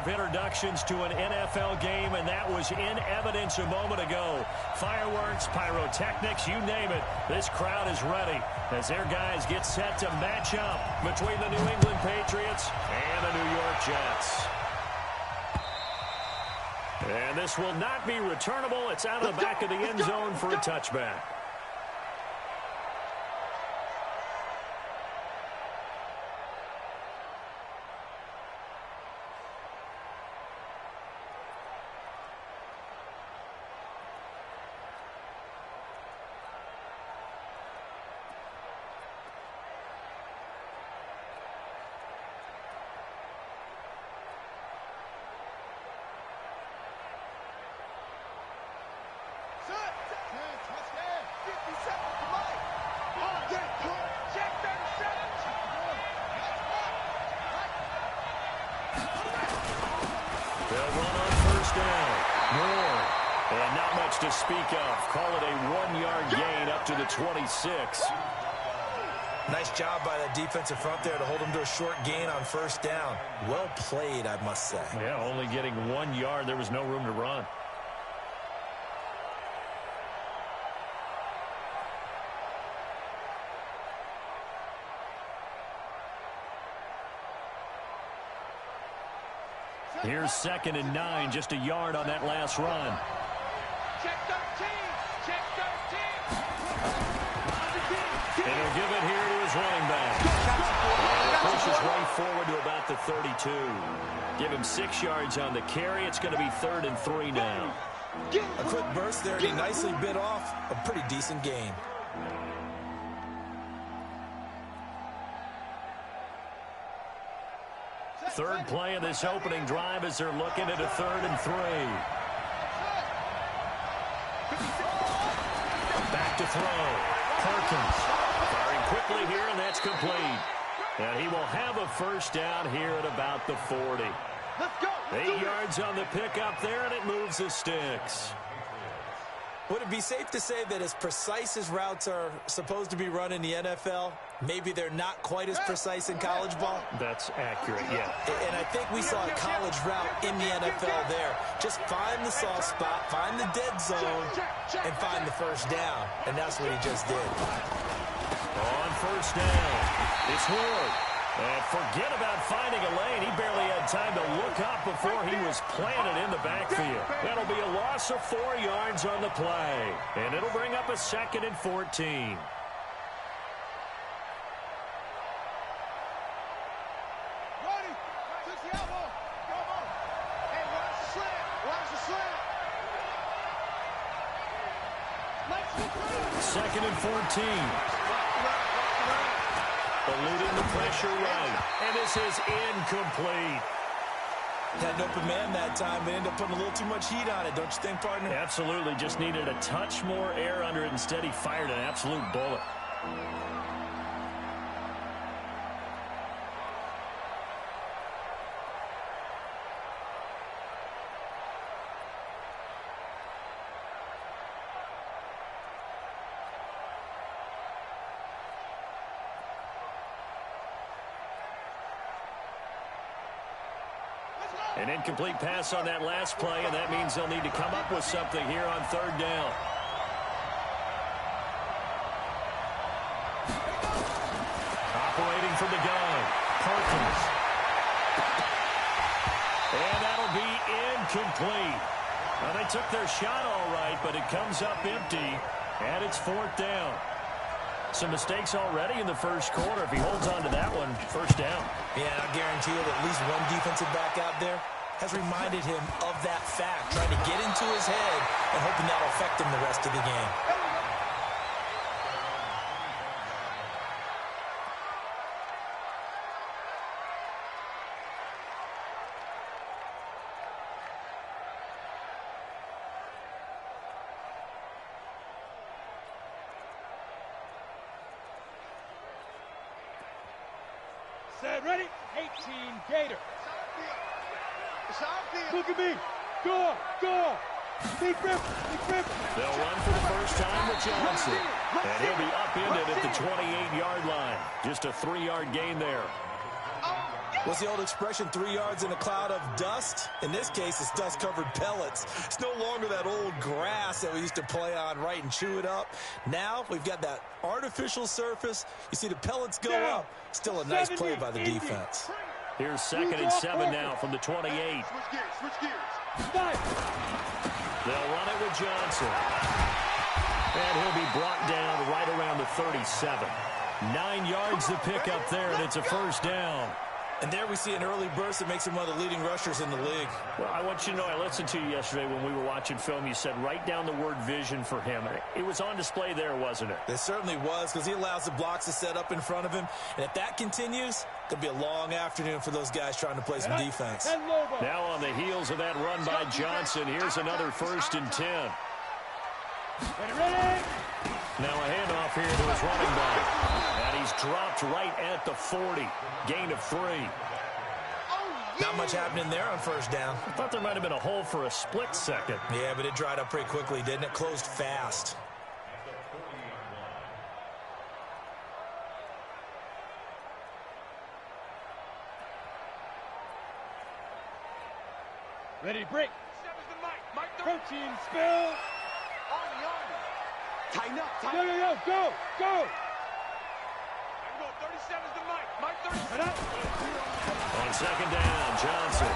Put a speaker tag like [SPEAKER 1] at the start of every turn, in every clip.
[SPEAKER 1] of introductions to an NFL game, and that was in evidence a moment ago. Fireworks, pyrotechnics, you name it. This crowd is ready as their guys get set to match up between the New England Patriots and the New York Jets. And this will not be returnable. It's out of the back of the end zone for a touchback. To speak of. Call it a 1-yard gain up to the 26.
[SPEAKER 2] Nice job by that defensive front there to hold them to a short gain on first down. Well played, I must say.
[SPEAKER 1] Yeah, only getting 1 yard. There was no room to run. Here's 2nd and 9, just a yard on that last run.
[SPEAKER 3] Check 13. Check 13.
[SPEAKER 1] And he'll give it here to his running back. Pushes right forward to about the 32. Give him 6 yards on the carry. It's going to be 3rd and 3 now.
[SPEAKER 2] A quick burst there, and he nicely bit off a pretty decent gain.
[SPEAKER 1] Third play of this opening drive as they're looking at a 3rd and 3. Back to throw. Perkins firing quickly here, and that's complete. And he will have a first down here at about the 40. 8 yards on the pickup there, and it moves the sticks.
[SPEAKER 2] Would it be safe to say that as precise as routes are supposed to be run in the NFL, maybe they're not quite as precise in college ball?
[SPEAKER 1] That's accurate, yeah.
[SPEAKER 2] And I think we saw a college route in the NFL there. Just find the soft spot, find the dead zone, and find the first down. And that's what he just did.
[SPEAKER 1] On first down, it's Ward. And forget about finding a lane. He barely had time to look up before he was planted in the backfield. That'll be a loss of 4 yards on the play. And it'll bring up a 2nd and 14. Second and 14. Eluding the pressure right. And this is incomplete.
[SPEAKER 2] Had an open man that time, but ended up putting a little too much heat on it, don't you think, partner?
[SPEAKER 1] Absolutely. Just needed a touch more air under it. Instead, he fired an absolute bullet. An incomplete pass on that last play, and that means they'll need to come up with something here on 3rd down. Operating from the gun, Perkins. And that'll be incomplete. Well, they took their shot all right, but it comes up empty, and it's 4th down. Some mistakes already in the first quarter. If he holds on to that one, first down.
[SPEAKER 2] Yeah, I guarantee you that at least one defensive back out there has reminded him of that fact, trying to get into his head and hoping that'll affect him the rest of the game.
[SPEAKER 3] Set, ready? 18, Gator. Look at me. Go, go. Big rip, big rip.
[SPEAKER 1] They'll run for the first time with Johnson. And he'll be upended at the 28-yard line. Just a 3-yard gain there.
[SPEAKER 2] What's the old expression, 3 yards in a cloud of dust? In this case, it's dust-covered pellets. It's no longer that old grass that we used to play on, right, and chew it up. Now we've got that artificial surface. You see the pellets go up. Still a nice play by the defense.
[SPEAKER 1] Here's 2nd and 7 now from the 28.
[SPEAKER 3] Switch gears.
[SPEAKER 1] They'll run it with Johnson. And he'll be brought down right around the 37. 9 yards to pick up there, and it's a first down.
[SPEAKER 2] And there we see an early burst that makes him one of the leading rushers in the league.
[SPEAKER 1] Well, I want you to know, I listened to you yesterday when we were watching film. You said write down the word vision for him. It was on display there, wasn't it?
[SPEAKER 2] It certainly was, because he allows the blocks to set up in front of him. And if that continues, it'll be a long afternoon for those guys trying to play some defense.
[SPEAKER 1] Now on the heels of that run by Johnson, here's another 1st and 10. Now a handoff here to his running back. And he's dropped right at the 40. Gain of 3.
[SPEAKER 2] Not much happening there on first down.
[SPEAKER 1] I thought there might have been a hole for a split second.
[SPEAKER 2] Yeah, but it dried up pretty quickly, didn't it? Closed fast.
[SPEAKER 3] Ready, break. Protein spill.
[SPEAKER 4] Tighten up,
[SPEAKER 3] Go, go, go, go.
[SPEAKER 4] 37's the Mike.
[SPEAKER 3] Right up.
[SPEAKER 1] On 2nd down, Johnson.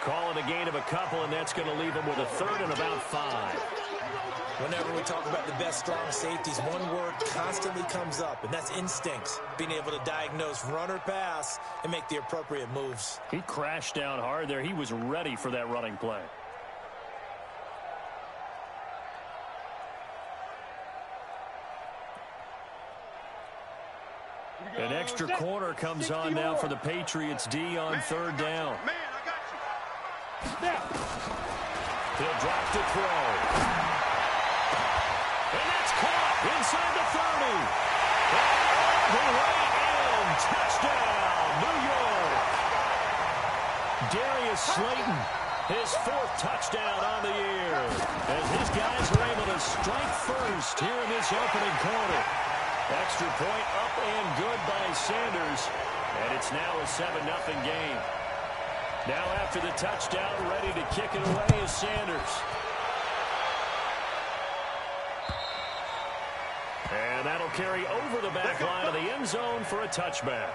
[SPEAKER 1] Call it a gain of a couple, and that's going to leave him with a 3rd and about 5.
[SPEAKER 2] Whenever we talk about the best strong safeties, one word constantly comes up, and that's instincts. Being able to diagnose run or pass and make the appropriate moves.
[SPEAKER 1] He crashed down hard there. He was ready for that running play. An extra corner comes on now for the Patriots D on 3rd down.
[SPEAKER 4] Man, I got you.
[SPEAKER 3] Snap.
[SPEAKER 1] He'll drop to throw. And that's caught inside the 30. And all the way in. Touchdown, New York. Darius Slayton, his 4th touchdown on the year. As his guys are able to strike first here in this opening quarter. Extra point up and good by Sanders. And it's now a 7-0 game. Now after the touchdown, ready to kick it away is Sanders. And that'll carry over the back line of the end zone for a touchback.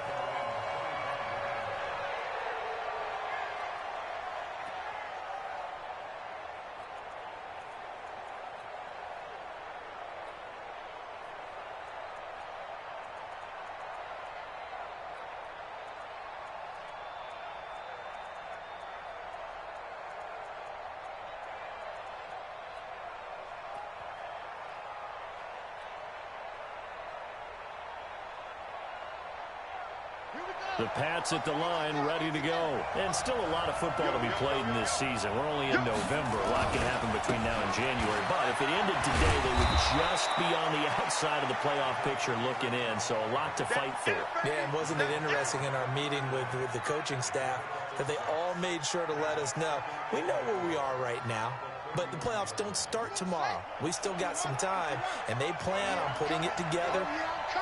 [SPEAKER 1] The Pats at the line, ready to go. And still a lot of football to be played in this season. We're only in November. A lot can happen between now and January. But if it ended today, they would just be on the outside of the playoff picture looking in. So a lot to fight for.
[SPEAKER 2] Yeah, and wasn't it interesting in our meeting with the coaching staff that they all made sure to let us know, we know where we are right now. But the playoffs don't start tomorrow. We still got some time, and they plan on putting it together,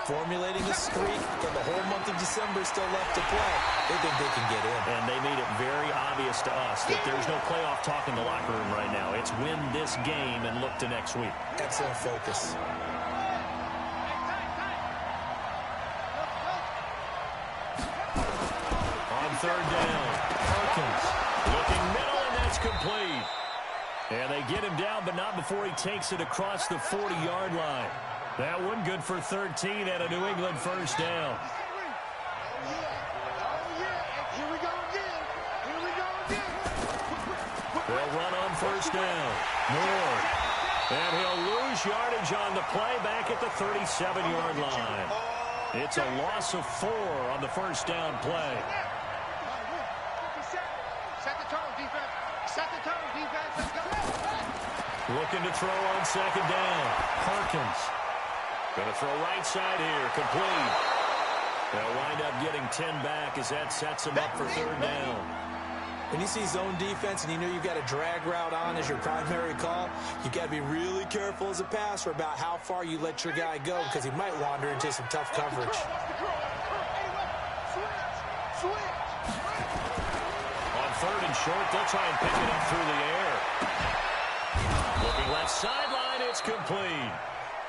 [SPEAKER 2] formulating a streak, and the whole month of December is still left to play. They think they can get in.
[SPEAKER 1] And they made it very obvious to us that there's no playoff talk in the locker room right now. It's win this game and look to next week.
[SPEAKER 2] Excellent focus.
[SPEAKER 1] On 3rd down, Perkins looking middle, and that's complete. And they get him down, but not before he takes it across the 40-yard line. That one good for 13 at a New England first down. They'll run on first down. Moore. And he'll lose yardage on the play back at the 37-yard line. It's a loss of 4 on the first down play.
[SPEAKER 4] Set the tone, defense. Set the tone, defense. Let's go.
[SPEAKER 1] Looking to throw on 2nd down. Perkins. Going to throw right side here. Complete. They'll wind up getting 10 back as that sets him up for 3rd down.
[SPEAKER 2] When you see zone defense and you know you've got a drag route on as your primary call, you've got to be really careful as a passer about how far you let your guy go because he might wander into some tough coverage.
[SPEAKER 1] On third and short, they'll try and pick it up through the air. Looking left sideline, it's complete.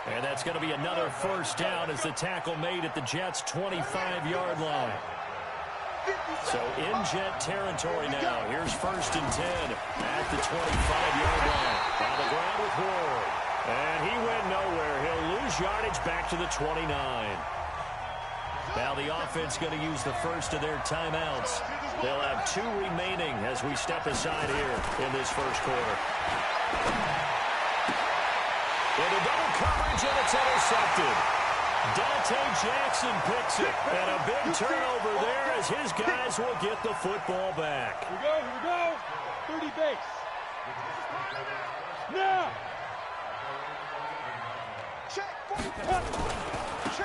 [SPEAKER 1] And that's going to be another first down as the tackle made at the Jets' 25-yard line. So in Jet territory now. Here's first and 10 at the 25-yard line. On the ground with Ward. And he went nowhere. He'll lose yardage back to the 29. Now the offense going to use the first of their timeouts. They'll have 2 remaining as we step aside here in this first quarter. Into double coverage, and it's intercepted. Dante Jackson picks it. And a big turnover there as his guys will get the football back.
[SPEAKER 3] Here we go. 30 base. Now.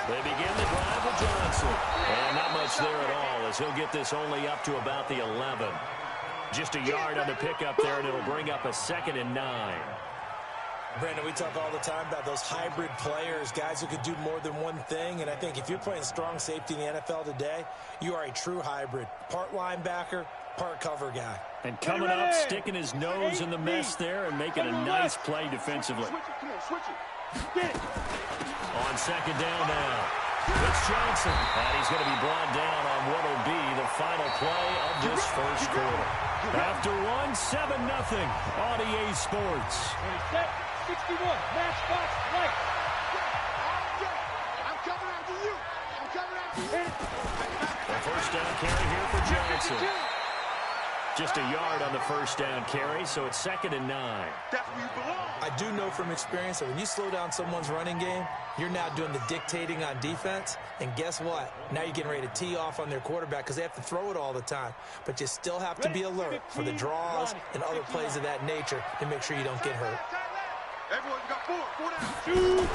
[SPEAKER 1] They begin the drive with Johnson. And not much there at all as he'll get this only up to about the 11. Just a yard on the pickup there, and it'll bring up a 2nd and 9.
[SPEAKER 2] Brandon, we talk all the time about those hybrid players, guys who can do more than one thing. And I think if you're playing strong safety in the NFL today, you are a true hybrid. Part linebacker, part cover guy.
[SPEAKER 1] And coming up, sticking his nose in the mess there and making a nice play defensively. On second down now, it's Johnson. And he's going to be brought down on what will be the final play of this first quarter. After one, 7-0 on EA Sports.
[SPEAKER 3] 61, matchbox right.
[SPEAKER 4] I'm coming after you. I'm coming after you.
[SPEAKER 1] The first down carry here for Johnson. Just a yard on the first down carry, so it's 2nd and 9.
[SPEAKER 4] That's where you belong.
[SPEAKER 2] I do know from experience that when you slow down someone's running game, you're now doing the dictating on defense. And guess what? Now you're getting ready to tee off on their quarterback because they have to throw it all the time. But you still have to be alert for the draws and other plays of that nature to make sure you don't get hurt.
[SPEAKER 4] Everyone got 4 down.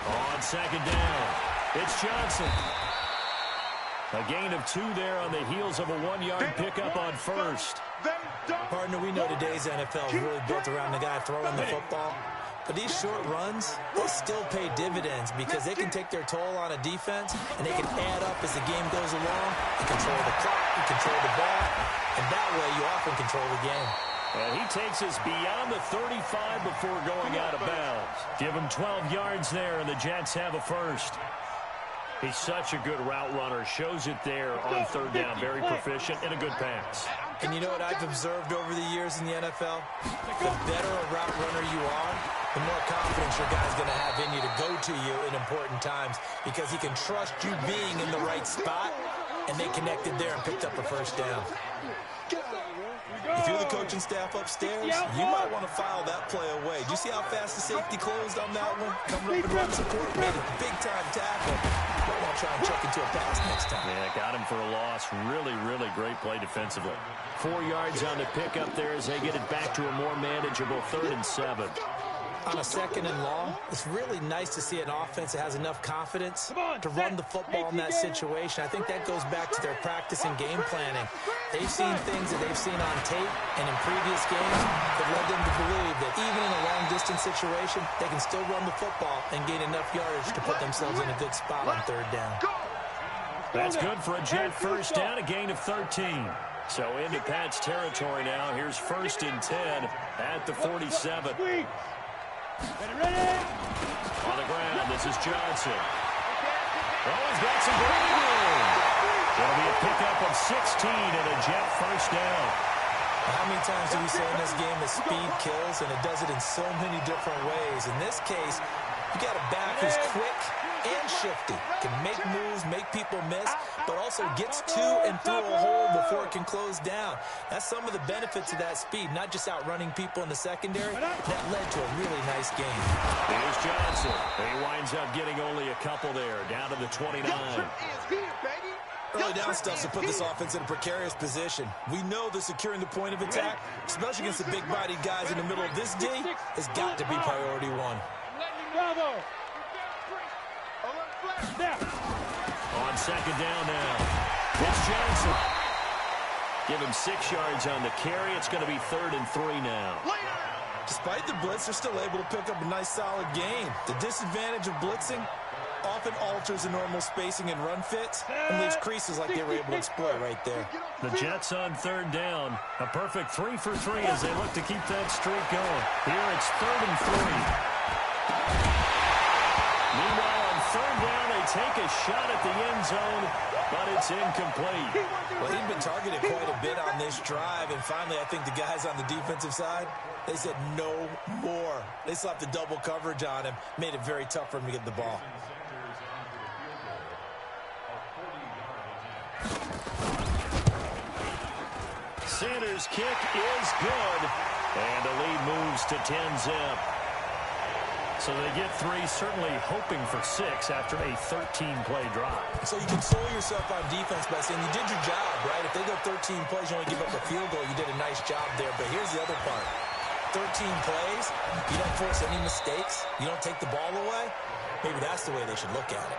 [SPEAKER 1] On second down, it's Johnson. A gain of 2 there on the heels of a 1-yard pickup on first.
[SPEAKER 2] Partner, we know today's NFL is really built around the guy throwing the football. But these short runs, they still pay dividends because they can take their toll on a defense, and they can add up as the game goes along. You control the clock, you control the ball, and that way you often control the game.
[SPEAKER 1] And he takes us beyond the 35 before going out of bounds. Give him 12 yards there, and the Jets have a first. He's such a good route runner. Shows it there on third down. Very proficient and a good pass.
[SPEAKER 2] And you know what I've observed over the years in the NFL? The better a route runner you are, the more confidence your guy's going to have in you to go to you in important times because he can trust you being in the right spot, and they connected there and picked up a first down. If you're the coaching staff upstairs, you might want to file that play away. Do you see how fast the safety closed on that one? Coming up and run support, made a big-time tackle. Might want to try and check into a pass next time.
[SPEAKER 1] Yeah, got him for a loss. Really, really great play defensively. 4 yards on the pickup there as they get it back to a more manageable 3rd and 7.
[SPEAKER 2] On a 2nd and long, it's really nice to see an offense that has enough confidence to run the football in that situation. I think that goes back to their practice and game planning. They've seen things that they've seen on tape and in previous games that led them to believe that even in a long-distance situation, they can still run the football and gain enough yardage to put themselves in a good spot on third down.
[SPEAKER 1] That's good for a Jet first down, a gain of 13. So into Pat's territory now. Here's 1st and 10 at the 47.
[SPEAKER 3] Ready?
[SPEAKER 1] On the ground, this is Johnson. Oh, he's got some breathing room. It'll be a pickup of 16 and a Jet first down.
[SPEAKER 2] How many times do we say in this game that speed kills, and it does it in so many different ways? In this case, you got a back who's quick and shifty, can make moves, make people miss, but also gets to and through a hole before it can close down. That's some of the benefits of that speed, not just outrunning people in the secondary. That led to a really nice game.
[SPEAKER 1] Here's Johnson. He winds up getting only a couple there, down to the 29.
[SPEAKER 2] Early down stuff to put this offense in a precarious position. We know that securing the point of attack, especially against the big-bodied guys in the middle of this D, has got to be priority one.
[SPEAKER 3] Bravo.
[SPEAKER 1] On second down now, it's Johnson. Give him 6 yards on the carry. It's going to be 3rd and 3 now.
[SPEAKER 2] Despite the blitz, they're still able to pick up a nice, solid gain. The disadvantage of blitzing, often alters the normal spacing and run fits and leaves creases like they were able to exploit right there.
[SPEAKER 1] The Jets on third down. A perfect 3 for 3 as they look to keep that streak going. Here it's 3rd and 3. Meanwhile, on third down, they take a shot at the end zone, but it's incomplete.
[SPEAKER 2] Well, he'd been targeted quite a bit on this drive, and finally I think the guys on the defensive side, they said no more. They slapped the double coverage on him, made it very tough for him to get the ball.
[SPEAKER 1] Sanders' kick is good, and the lead moves to 10-zip. So they get 3, certainly hoping for 6 after a 13-play drive.
[SPEAKER 2] So you console yourself on defense by saying you did your job, right? If they go 13 plays, you only give up a field goal, you did a nice job there. But here's the other part. 13 plays, you don't force any mistakes, you don't take the ball away. Maybe that's the way they should look at it.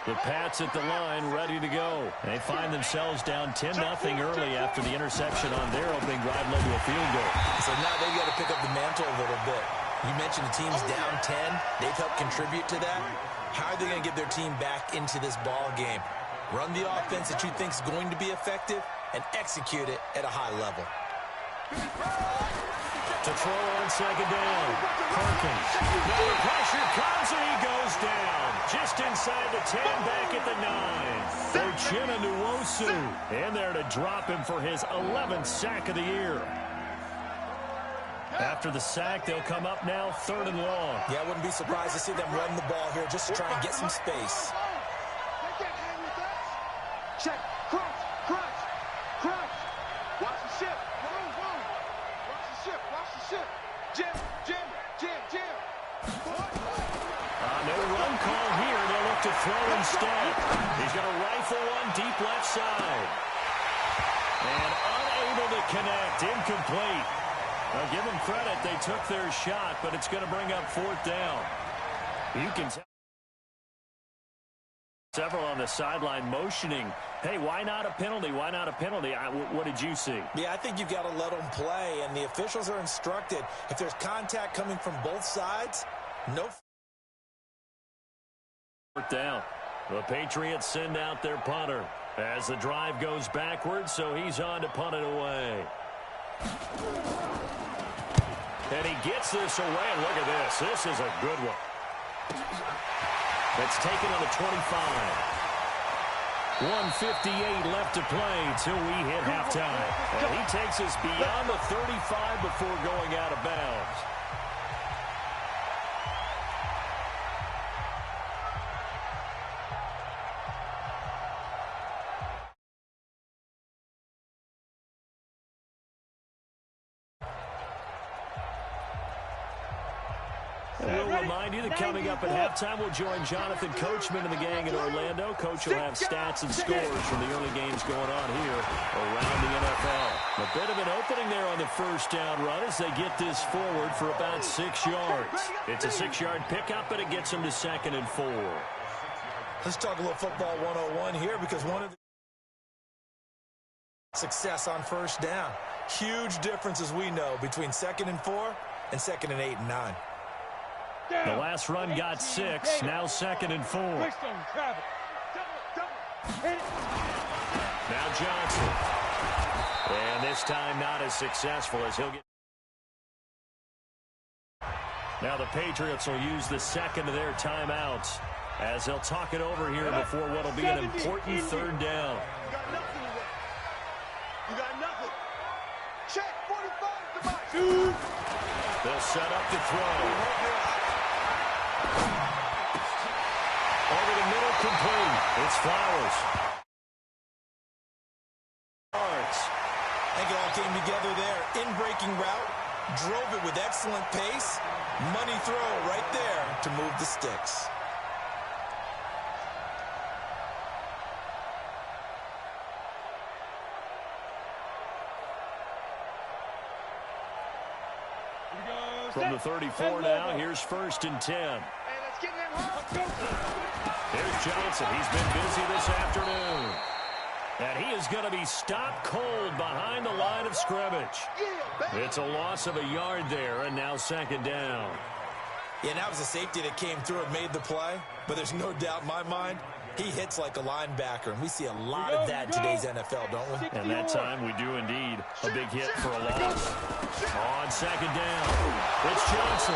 [SPEAKER 1] The Pats at the line, ready to go. They find themselves down 10-0 early after the interception on their opening drive led to a field goal.
[SPEAKER 2] So now they've got to pick up the mantle a little bit. You mentioned the team's down 10. They've helped contribute to that. How are they going to get their team back into this ball game? Run the offense that you think is going to be effective and execute it at a high level.
[SPEAKER 1] To throw on second down. Perkins. Now the pressure comes and he goes down. Just inside the 10, back at the 9. Ochena Nwosu in there to drop him for his 11th sack of the year. After the sack, they'll come up now 3rd and long.
[SPEAKER 2] Yeah, I wouldn't be surprised to see them run the ball here just to try and get some space.
[SPEAKER 4] Check. Crunch. Watch the ship. Move. Watch the ship. Jim.
[SPEAKER 1] No run call here. They'll look to throw instead. He's going to rifle one deep left side. And unable to connect. Incomplete. Now give them credit. They took their shot, but it's going to bring up 4th down. You can tell several on the sideline motioning, hey, why not a penalty? Why not a penalty? What did you see?
[SPEAKER 2] Yeah, I think you've got to let them play, and the officials are instructed. If there's contact coming from both sides, no.
[SPEAKER 1] 4th down. The Patriots send out their punter as the drive goes backwards, so he's on to punt it away. And he gets this away, and look at this. This is a good one. That's taken on the 25. 1:58 left to play till we hit halftime. And he takes us beyond the 35 before going out of bounds. And we'll remind you that coming up at halftime, we'll join Jonathan Coachman and the gang in Orlando. Coach will have stats and scores from the early games going on here around the NFL. A bit of an opening there on the 1st down run as they get this forward for about 6 yards. It's a 6-yard pickup, but it gets them to 2nd and 4.
[SPEAKER 2] Let's talk a little football 101 here, because one of the success on 1st down. Huge difference, as we know, between 2nd and 4 and 2nd and 8 and 9.
[SPEAKER 1] The last run got 6, now 2nd and 4. Now Johnson. And this time not as successful as he'll get. Now the Patriots will use the 2nd of their timeouts as they'll talk it over here before what will be an important 3rd down.
[SPEAKER 4] You got nothing. Check 45.
[SPEAKER 1] They'll set up to throw. Over the middle, complete. It's Flowers.
[SPEAKER 2] I think it all came together there. In-breaking route, drove it with excellent pace. Money throw right there to move the sticks.
[SPEAKER 1] From the 34 now, here's 1st and 10.
[SPEAKER 4] Hey, let's get in there.
[SPEAKER 1] Here's Johnson. He's been busy this afternoon. And he is going to be stopped cold behind the line of scrimmage. It's a loss of a yard there, and now second down.
[SPEAKER 2] Yeah, that was a safety that came through and made the play, but there's no doubt in my mind he hits like a linebacker, and we see a lot of that in today's NFL, don't we?
[SPEAKER 1] And that time we do indeed a big hit for a loss. On second down, it's Johnson.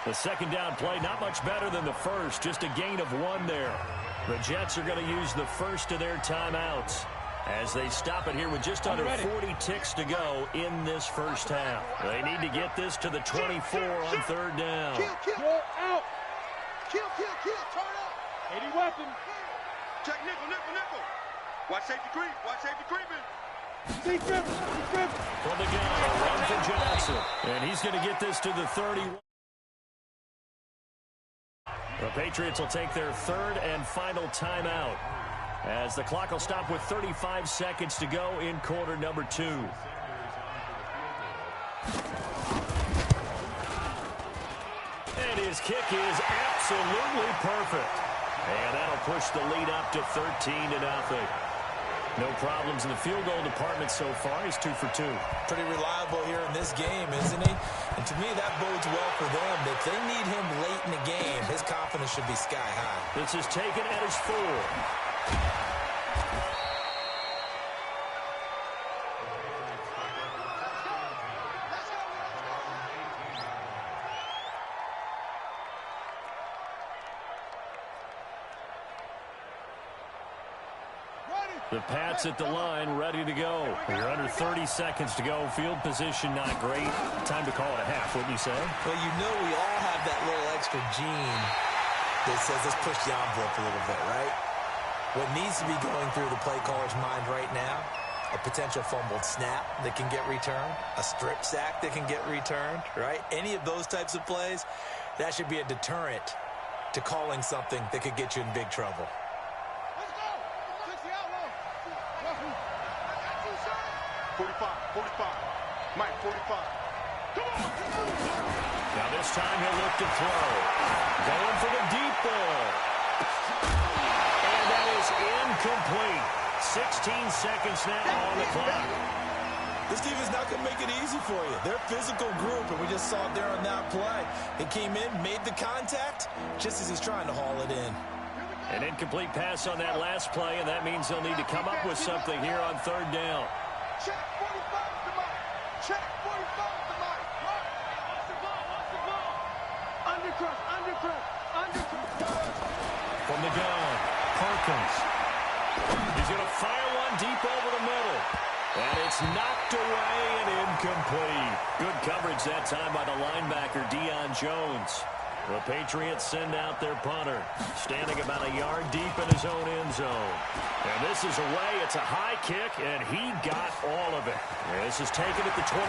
[SPEAKER 1] The second down play, not much better than the first, just a gain of 1 there. The Jets are going to use the first of their timeouts as they stop it here with just under 40 ticks to go in this first half. They need to get this to the 24 on third down.
[SPEAKER 3] Go out.
[SPEAKER 4] Turn up.
[SPEAKER 3] 80 weapon.
[SPEAKER 4] Check nickel. Watch safety creep.
[SPEAKER 3] See Trevor.
[SPEAKER 1] From the gun, a run for Johnson. And he's going to get this to the 31. The Patriots will take their third and final timeout as the clock will stop with 35 seconds to go in quarter number 2. And his kick is absolutely perfect. And that'll push the lead up to 13-0. No problems in the field goal department so far. He's 2 for 2.
[SPEAKER 2] Pretty reliable here in this game, isn't he? And to me, that bodes well for them. If they need him late in the game, his confidence should be sky high.
[SPEAKER 1] This is taken at his 4. The Pats at the line, ready to go. You're under 30 seconds to go. Field position not great. Time to call it a half, wouldn't you say?
[SPEAKER 2] Well, you know we all have that little extra gene that says let's push the envelope a little bit, right? What needs to be going through the play caller's mind right now, a potential fumbled snap that can get returned, a strip sack that can get returned, right? Any of those types of plays, that should be a deterrent to calling something that could get you in big trouble.
[SPEAKER 4] 45. Mike, 45. Come on!
[SPEAKER 1] Now this time he'll look to throw. Going for the deep ball. And that is incomplete. 16 seconds now on the clock.
[SPEAKER 2] This team is not going to make it easy for you. They're a physical group, and we just saw it there on that play. He came in, made the contact, just as he's trying to haul it in.
[SPEAKER 1] An incomplete pass on that last play, and that means they'll need to come up with something here on third down.
[SPEAKER 4] Check 45 to Mike. Check 45 to Mike. Watch the ball. Undercross.
[SPEAKER 1] From the gun, Perkins. He's going to fire one deep over the middle. And it's knocked away and incomplete. Good coverage that time by the linebacker, Deion Jones. The Patriots send out their punter, standing about a yard deep in his own end zone. And this is away. It's a high kick, and he got all of it. This is taken at the 23.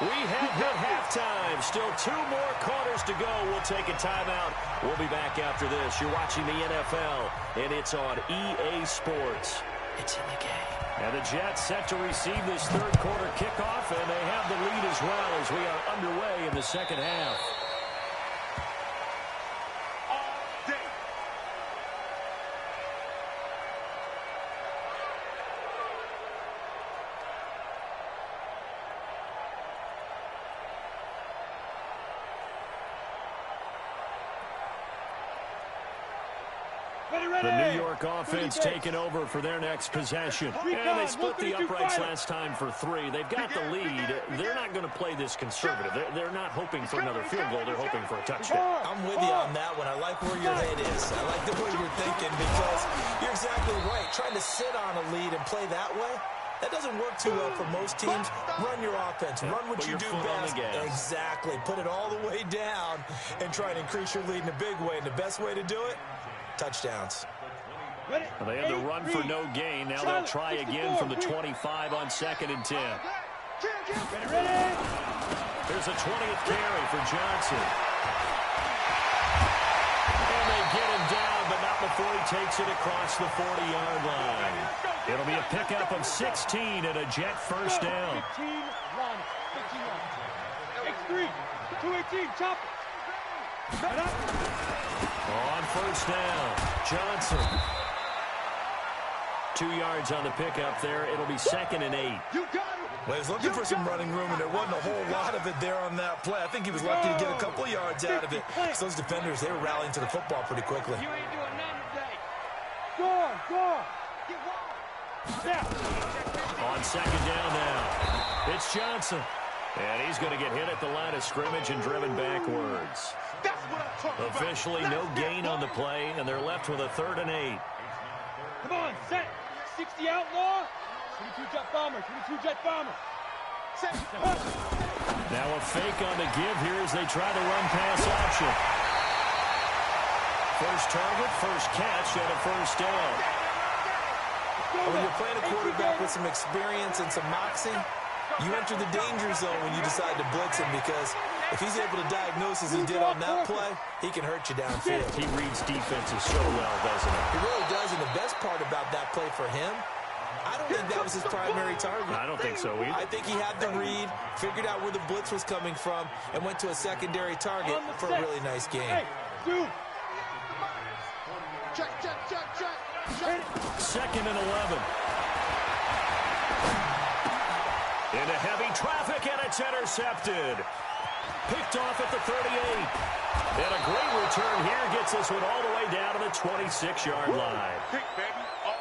[SPEAKER 1] We have hit halftime. Still 2 more quarters to go. We'll take a timeout. We'll be back after this. You're watching the NFL, and it's on EA Sports. It's in the game. And the Jets set to receive this third quarter kickoff, and they have the lead as well as we are underway in the second half. The New York offense taking over for their next possession. And they split the uprights last time for 3. They've got the lead. They're not going to play this conservative. They're not hoping for another field goal. They're hoping for a touchdown.
[SPEAKER 2] I'm with you on that one. I like where your head is. I like the way you're thinking because you're exactly right. Trying to sit on a lead and play that way, that doesn't work too well for most teams. Run your offense. Run what you do best. Exactly. Put it all the way down and try and increase your lead in a big way. And the best way to do it, touchdowns.
[SPEAKER 1] Well, they had the run for no gain. Now they'll try again from the 25 on 2nd and 10. There's a 20th carry for Johnson. And they get him down, but not before he takes it across the 40-yard line. It'll be a pickup of 16 and a Jet first down.
[SPEAKER 3] 15-1. X3, 218, chop it.
[SPEAKER 1] On first down, Johnson. 2 yards on the pickup there. It'll be 2nd and 8.
[SPEAKER 2] Well, he was looking for some running room, and there wasn't a whole lot of it there on that play. I think he was lucky to get a couple of yards out of it. So those defenders, they were rallying to the football pretty quickly.
[SPEAKER 4] You ain't doing nothing today.
[SPEAKER 3] Go on, go on.
[SPEAKER 1] On 2nd down now, it's Johnson. And he's going to get hit at the line of scrimmage and driven backwards.
[SPEAKER 4] That's what I'm talking about.
[SPEAKER 1] Officially no gain on the play, and they're left with a 3rd and 8.
[SPEAKER 3] Come on, set. 60 outlaw. 22-jet bomber, 22-jet bomber. Set.
[SPEAKER 1] Now a fake on the give here as they try to run pass option. First target, first catch, and a first down.
[SPEAKER 2] When you're playing a quarterback with some experience and some moxie, you enter the danger zone when you decide to blitz him, because if he's able to diagnose as he did on that play, he can hurt you downfield.
[SPEAKER 1] He reads defenses so well, doesn't he?
[SPEAKER 2] He really does, and the best part about that play for him, I don't think that was his primary target.
[SPEAKER 1] I don't think so either.
[SPEAKER 2] I think he had the read, figured out where the blitz was coming from, and went to a secondary target for a really nice game.
[SPEAKER 3] Hey, dude.
[SPEAKER 4] Check.
[SPEAKER 1] 2nd and 11. Into heavy traffic, and it's intercepted. Picked off at the 38. And a great return here gets this one all the way down to the 26-yard line.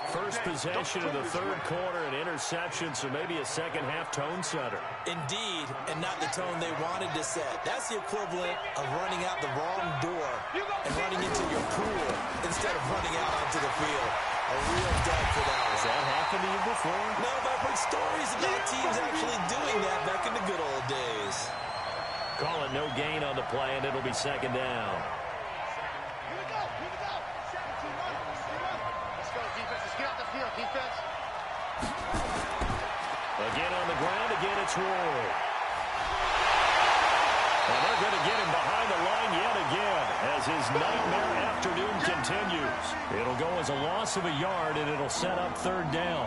[SPEAKER 1] First possession of the 3rd quarter, an interception, so maybe a second-half tone setter.
[SPEAKER 2] Indeed, and not the tone they wanted to set. That's the equivalent of running out the wrong door and running into your pool instead of running out onto the field. A real dud for that one.
[SPEAKER 1] Has that happened to you before?
[SPEAKER 2] No, but I've heard stories about teams actually doing that back in the good old days.
[SPEAKER 1] Call it no gain on the play, and it'll be 2nd down.
[SPEAKER 4] Here we go. 17 minutes. Let's go, defense. Let's get out the field, defense.
[SPEAKER 1] Again on the ground, again it's Ward. And they're going to get him behind the line yet again as his nightmare afternoon continues. It'll go as a loss of a yard, and it'll set up 3rd down.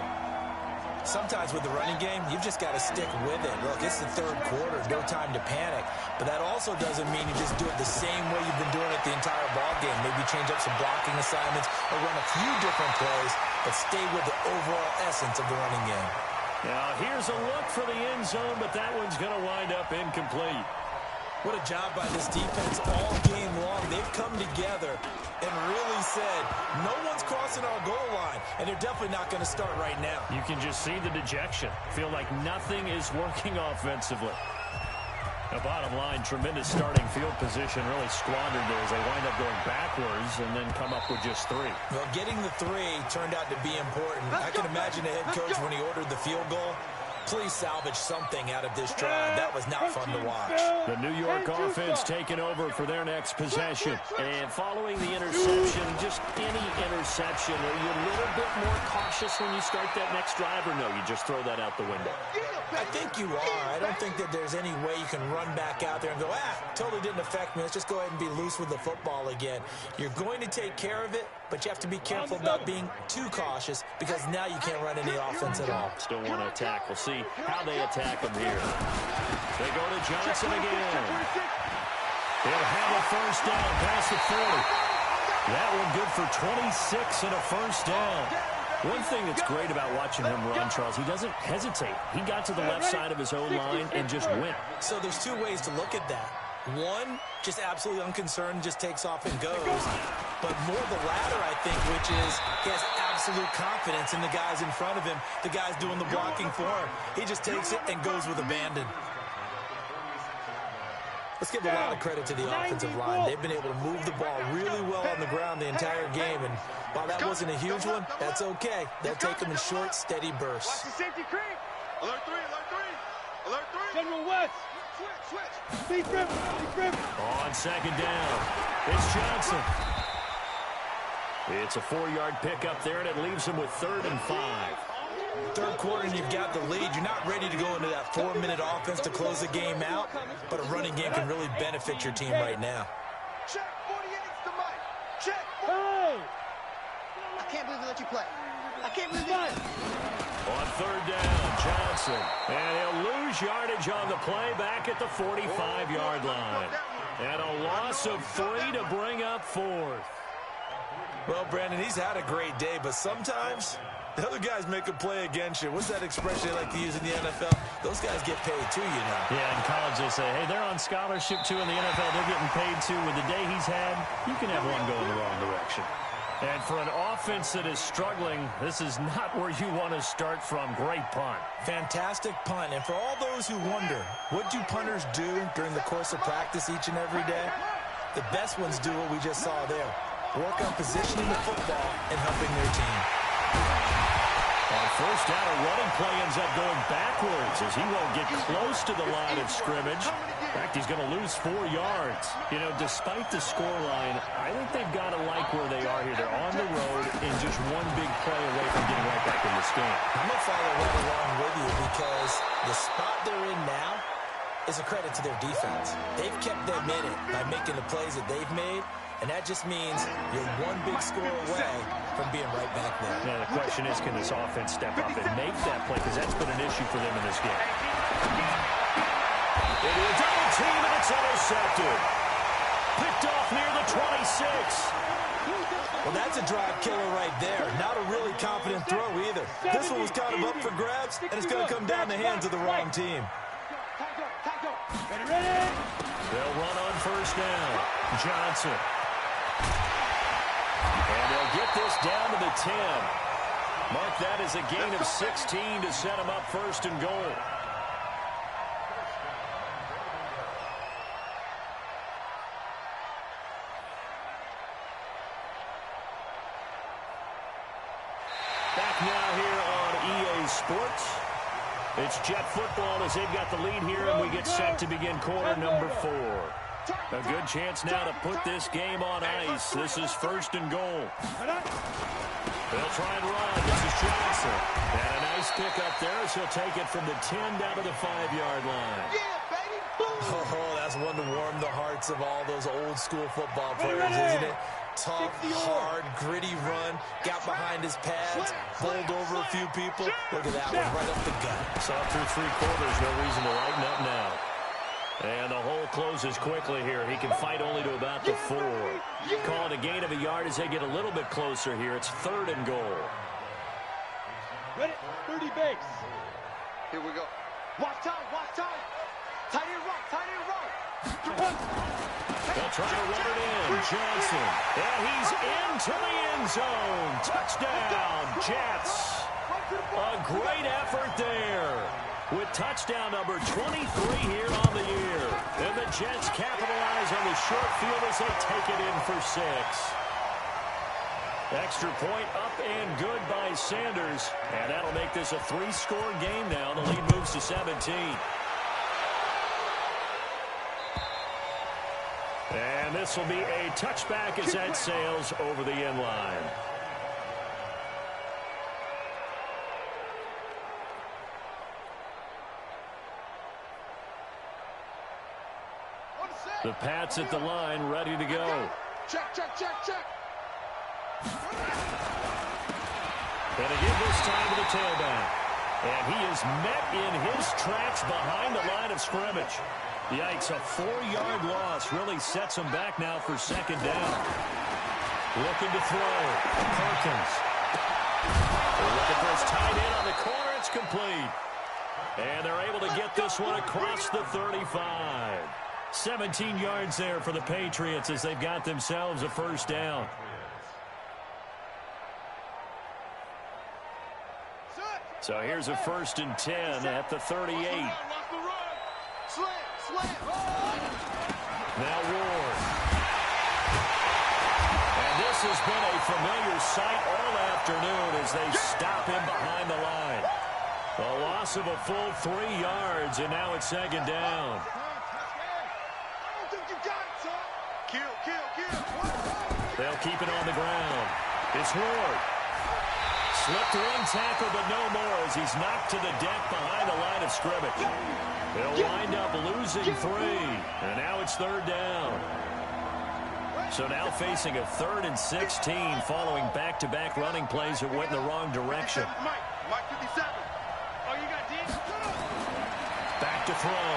[SPEAKER 2] Sometimes with the running game, you've just got to stick with it. Look, it's the 3rd quarter, no time to panic. But that also doesn't mean you just do it the same way you've been doing it the entire ball game. Maybe change up some blocking assignments or run a few different plays, but stay with the overall essence of the running game.
[SPEAKER 1] Now, here's a look for the end zone, but that one's going to wind up incomplete.
[SPEAKER 2] What a job by this defense all game long. They've come together and really said, no one's crossing our goal line, and they're definitely not going to start right now.
[SPEAKER 1] You can just see the dejection. Feel like nothing is working offensively. The bottom line, tremendous starting field position, really squandered there as they wind up going backwards and then come up with just 3.
[SPEAKER 2] Well, getting the 3 turned out to be important. I can imagine the head coach when he ordered the field goal. Please salvage something out of this drive. That was not fun to watch.
[SPEAKER 1] The New York offense taking over for their next possession. And following the interception, just any interception, are you a little bit more cautious when you start that next drive, or no, you just throw that out the window?
[SPEAKER 2] I think you are. I don't think that there's any way you can run back out there and go, totally didn't affect me. Let's just go ahead and be loose with the football again. You're going to take care of it, but you have to be careful about being too cautious, because now you can't run any offense at all.
[SPEAKER 1] Still want to attack. We'll see how they attack him here. They go to Johnson again. He'll have a first down past the 40. That one good for 26 and a first down. One thing that's great about watching him run, Charles, he doesn't hesitate. He got to the left side of his own line and just went.
[SPEAKER 2] So there's 2 ways to look at that. One, just absolutely unconcerned, just takes off and goes. But more the latter, I think, which is he has absolute confidence in the guys in front of him, the guys doing the blocking for him. He just takes it and goes with abandon. Let's give a lot of credit to the offensive line. They've been able to move the ball really well on the ground the entire game, and while that wasn't a huge one, that's okay. They'll take them in short, steady bursts.
[SPEAKER 4] Watch the safety creep. Alert 3, alert 3. Alert 3.
[SPEAKER 3] General West.
[SPEAKER 4] Switch.
[SPEAKER 3] Deep rim.
[SPEAKER 1] On 2nd down, it's Johnson. It's a 4-yard pickup there, and it leaves him with 3rd and 5.
[SPEAKER 2] 3rd quarter, and you've got the lead. You're not ready to go into that 4-minute offense to close the game out, but a running game can really benefit your team right now.
[SPEAKER 4] Check 48's the mic. Check.
[SPEAKER 3] Hey!
[SPEAKER 4] I can't believe they let you play. I can't believe they...
[SPEAKER 1] On 3rd down, Johnson. And he'll lose yardage on the play back at the 45-yard line. And a loss of 3 to bring up 4th.
[SPEAKER 2] Well, Brandon, he's had a great day, but sometimes the other guys make a play against you. What's that expression they like to use in the NFL? Those guys get paid too, you know.
[SPEAKER 1] Yeah, in college they say, hey, they're on scholarship too. In the NFL, they're getting paid too. With the day he's had, you can have one going the wrong direction. And for an offense that is struggling, this is not where you want to start from. Great punt.
[SPEAKER 2] Fantastic punt. And for all those who wonder, what do punters do during the course of practice each and every day? The best ones do what we just saw there. Work on positioning the football and helping their team.
[SPEAKER 1] On first down, a running play ends up going backwards as he won't get close to the line of scrimmage. In fact, he's going to lose 4 yards. You know, despite the scoreline, I think they've got to like where they are here. They're on the road and just one big play away from getting right back in this game.
[SPEAKER 2] I'm going to follow right along with you because the spot they're in now is a credit to their defense. They've kept them in it by making the plays that they've made. And that just means you're one big score away from being right back there.
[SPEAKER 1] Now, the question is, can this offense step up and make that play? Because that's been an issue for them in this game. It is a double team, and it's intercepted. Picked off near the 26.
[SPEAKER 2] Well, that's a drive killer right there. Not a really confident throw either. This one was kind of up for grabs, and it's going to come down the hands of the wrong team.
[SPEAKER 1] They'll run on first down. Johnson. And they'll get this down to the 10. Mark that as a gain of 16 to set them up first and goal. Back now here on EA Sports. It's Jet football as they've got the lead here, and we get set to begin quarter number 4. A good chance now to put this game on ice. This is first and goal. They'll try and run. This is Johnson. And a nice pick up there as he'll take it from the 10 down to the 5-yard line.
[SPEAKER 2] Oh, that's one to warm the hearts of all those old school football players, isn't it? Tough, hard, gritty run. Got behind his pads. Bowled over a few people. Look at that one, right up the gut.
[SPEAKER 1] Saw through 3 quarters. No reason to lighten up now. And the hole closes quickly here. He can fight only to about the 4. Call it a gain of a yard as they get a little bit closer here. It's 3rd and goal.
[SPEAKER 3] Ready? 30 base.
[SPEAKER 4] Here we go. Watch time, watch time. Tight end run, tight end run.
[SPEAKER 1] They'll try to run it in. Johnson. And he's into the end zone. Touchdown, Jets. A great effort there. With touchdown number 23 here on the year. And the Jets capitalize on the short field as they take it in for 6. Extra point up and good by Sanders. And that'll make this a 3-score game now. The lead moves to 17. And this will be a touchback as that sails over the end line. The Pats at the line, ready to go.
[SPEAKER 4] Check, check, check, check.
[SPEAKER 1] And again this time to the tailback. And he is met in his tracks behind the line of scrimmage. Yikes, a 4-yard loss really sets him back now for 2nd down. Looking to throw. Perkins. Look at this tight end on the corner. It's complete. And they're able to get this one across the 35. 17 yards there for the Patriots as they've got themselves a first down. So here's a 1st and 10 at the 38. Now Ward. And this has been a familiar sight all afternoon as they stop him behind the line. A loss of a full 3 yards, and now it's 2nd down. They'll keep it on the ground. It's Ward. Slipped 1 tackle, but no more as he's knocked to the deck behind the line of scrimmage. They'll wind up losing 3, and now it's 3rd down. So now facing a 3rd and 16 following back-to-back running plays that went in the wrong direction.
[SPEAKER 4] Mike 57. Oh, you got D?
[SPEAKER 1] Back to throw.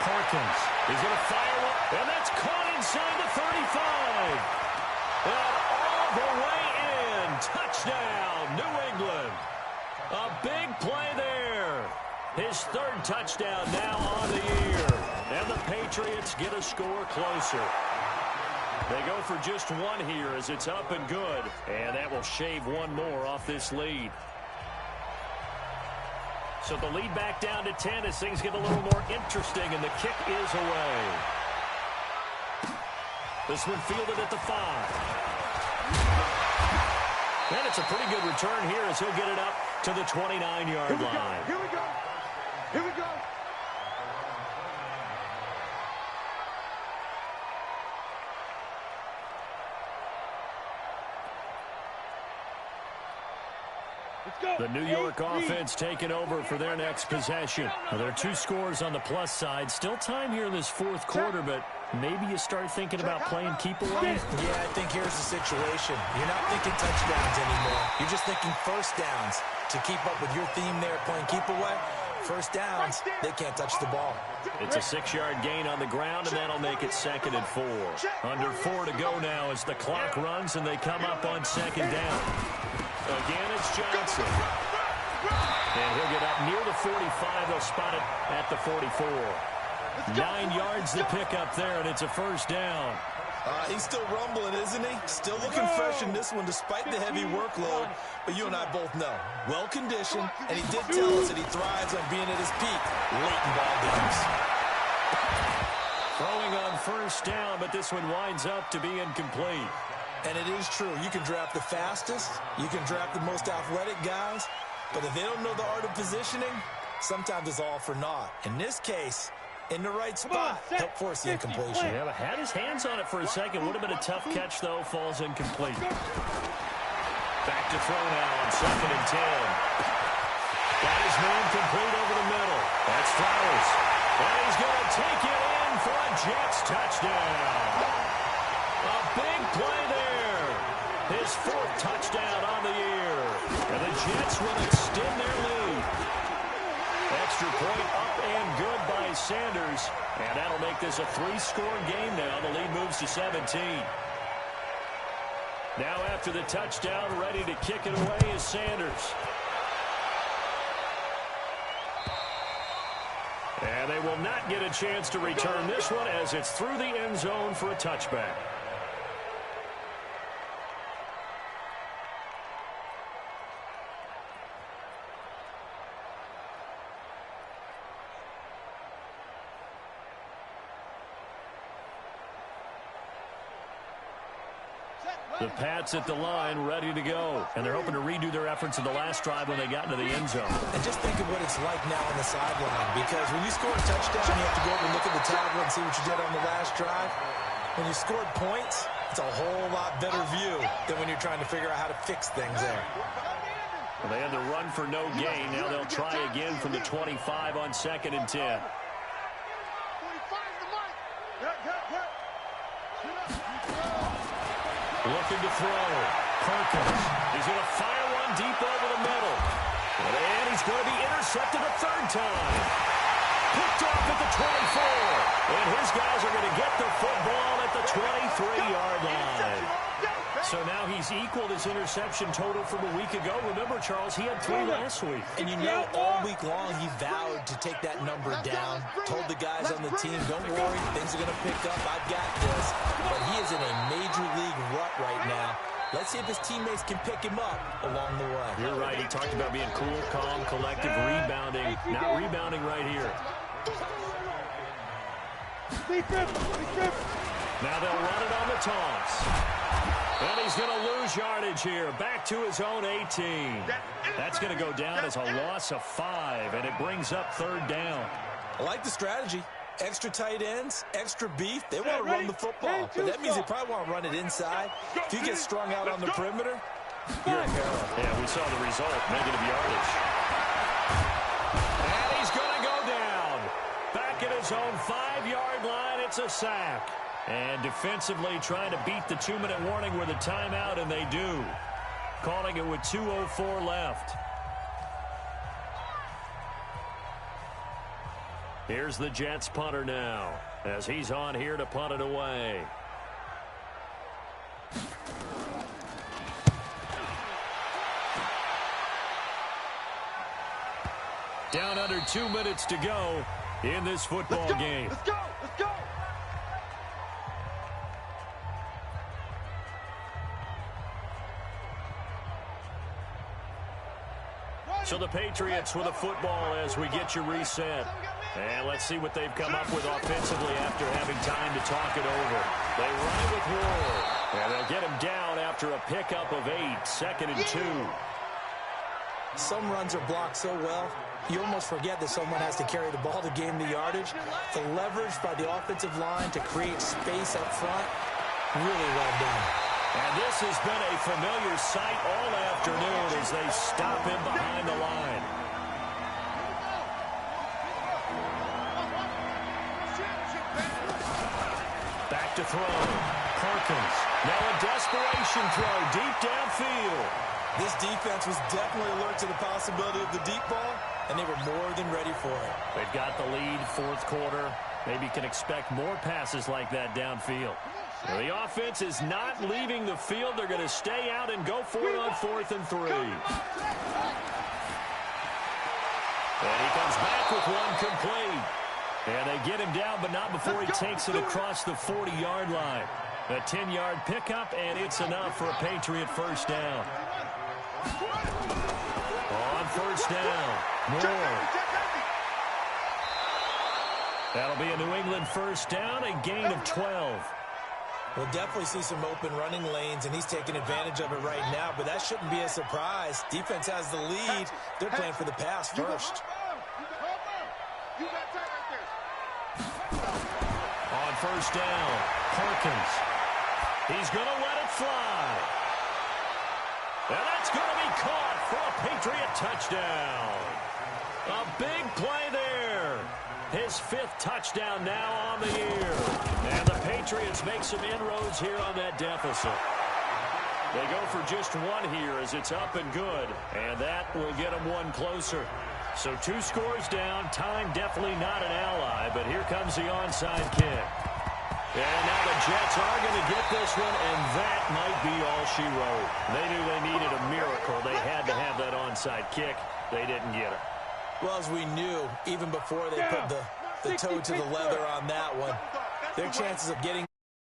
[SPEAKER 1] Perkins. He's going to fire one, and that's caught touchdown, New England. A big play there. His third touchdown now on the year. And the Patriots get a score closer. They go for just one here as it's up and good. And that will shave one more off this lead. So the lead back down to 10 as things get a little more interesting, and the kick is away. This one fielded at the 5. And it's a pretty good return here as he'll get it up to the 29-yard line.
[SPEAKER 4] Here we go. Here we go.
[SPEAKER 1] The New York offense taking over for their next possession. Now, there are 2 scores on the plus side. Still time here in this fourth quarter, but maybe you start thinking about playing keep away.
[SPEAKER 2] Yeah, I think here's the situation. You're not thinking touchdowns anymore. You're just thinking first downs. To keep up with your theme there, playing keep away, first downs, they can't touch the ball.
[SPEAKER 1] It's a 6-yard gain on the ground, and that'll make it 2nd and 4. Under 4 to go now as the clock runs, and they come up on 2nd down. Again, it's Johnson. And he'll get up near the 45. They'll spot it at the 44. 9 yards to pick up there, and it's a first down.
[SPEAKER 2] He's still rumbling, isn't he? Still looking fresh in this one despite the heavy workload. But you and I both know, well-conditioned, and he did tell us that he thrives on being at his peak late in ball games.
[SPEAKER 1] Throwing on first down, but this one winds up to be incomplete.
[SPEAKER 2] And it is true. You can draft the fastest. You can draft the most athletic guys. But if they don't know the art of positioning, sometimes it's all for naught. In this case, in the right spot, help force the incompletion.
[SPEAKER 1] Yeah, had his hands on it for a second. Would have been a tough catch, though. Falls incomplete. Back to throw now on 2nd and 10. Got his man complete over the middle. That's Flowers. And he's going to take it in for a Jets touchdown. A big play there. His 4th touchdown on the year. And the Jets will extend their lead. Extra point up and good by Sanders. And that'll make this a 3-score game now. The lead moves to 17. Now after the touchdown, ready to kick it away is Sanders. And they will not get a chance to return this one as it's through the end zone for a touchback. The Pats at the line, ready to go. And they're hoping to redo their efforts in the last drive when they got into the end zone.
[SPEAKER 2] And just think of what it's like now on the sideline. Because when you score a touchdown, you have to go over and look at the tablet and see what you did on the last drive. When you scored points, it's a whole lot better view than when you're trying to figure out how to fix things there.
[SPEAKER 1] Well, they had to run for no gain. Now they'll try again from the 25 on 2nd and 10. Looking to throw. Perkins. He's going to fire one deep over the middle. And he's going to be intercepted a 3rd time. Picked off at the 24. And his guys are going to get the football at the 23-yard line. So now he's equaled his interception total from a week ago. Remember, Charles, he had 3 last week.
[SPEAKER 2] And you know, all week long he vowed to take that number down. Told the guys on the team, don't worry, things are going to pick up. I've got this. But he is in a major league rut right now. Let's see if his teammates can pick him up along the way.
[SPEAKER 1] You're right. He talked about being cool, calm, collective, rebounding. Not rebounding right here. Now they'll run it on the toss. And he's going to lose yardage here. Back to his own 18. That's going to go down as a loss of 5, and it brings up 3rd down.
[SPEAKER 2] I like the strategy. Extra tight ends, extra beef. They want to run the football, but that means they probably want to run it inside. If you get strung out on the perimeter, you're in peril.
[SPEAKER 1] Yeah, we saw the result. Negative yardage. And he's going to go down. Back at his own 5-yard line, it's a sack. And defensively trying to beat the 2-minute warning with a timeout, and they do. Calling it with 2:04 left. Here's the Jets punter now, as he's on here to punt it away. Down under 2 minutes to go in this football game.
[SPEAKER 4] Let's go! Let's go!
[SPEAKER 1] So the Patriots with a football as we get you reset. And let's see what they've come up with offensively after having time to talk it over. They run it with Ward. And they'll get him down after a pickup of 8, 2nd and 2.
[SPEAKER 2] Some runs are blocked so well, you almost forget that someone has to carry the ball to gain the yardage. The leverage by the offensive line to create space up front, really well done.
[SPEAKER 1] And this has been a familiar sight all afternoon as they stop him behind the line. Back to throw. Perkins. Now a desperation throw deep downfield.
[SPEAKER 2] This defense was definitely alert to the possibility of the deep ball, and they were more than ready for it.
[SPEAKER 1] They've got the lead, fourth quarter. Maybe you can expect more passes like that downfield. The offense is not leaving the field. They're going to stay out and go for it on 4th and 3. And he comes back with one complete. And they get him down, but not before he takes it across the 40-yard line. A 10-yard pickup, and it's enough for a Patriot first down. On first down, Moore. That'll be a New England first down, a gain of 12.
[SPEAKER 2] We'll definitely see some open running lanes, and he's taking advantage of it right now, but that shouldn't be a surprise. Defense has the lead. They're playing for the pass first.
[SPEAKER 1] On first down, Perkins. He's going to let it fly. And that's going to be caught for a Patriot touchdown. A big play there. His 5th touchdown now on the year. And the Patriots make some inroads here on that deficit. They go for just one here as it's up and good. And that will get them one closer. So 2 scores down. Time definitely not an ally. But here comes the onside kick. And now the Jets are going to get this one, and that might be all she wrote. They knew they needed a miracle. They had to have that onside kick. They didn't get it.
[SPEAKER 2] Well, as we knew, even before they put the toe to the leather on that one, their chances of getting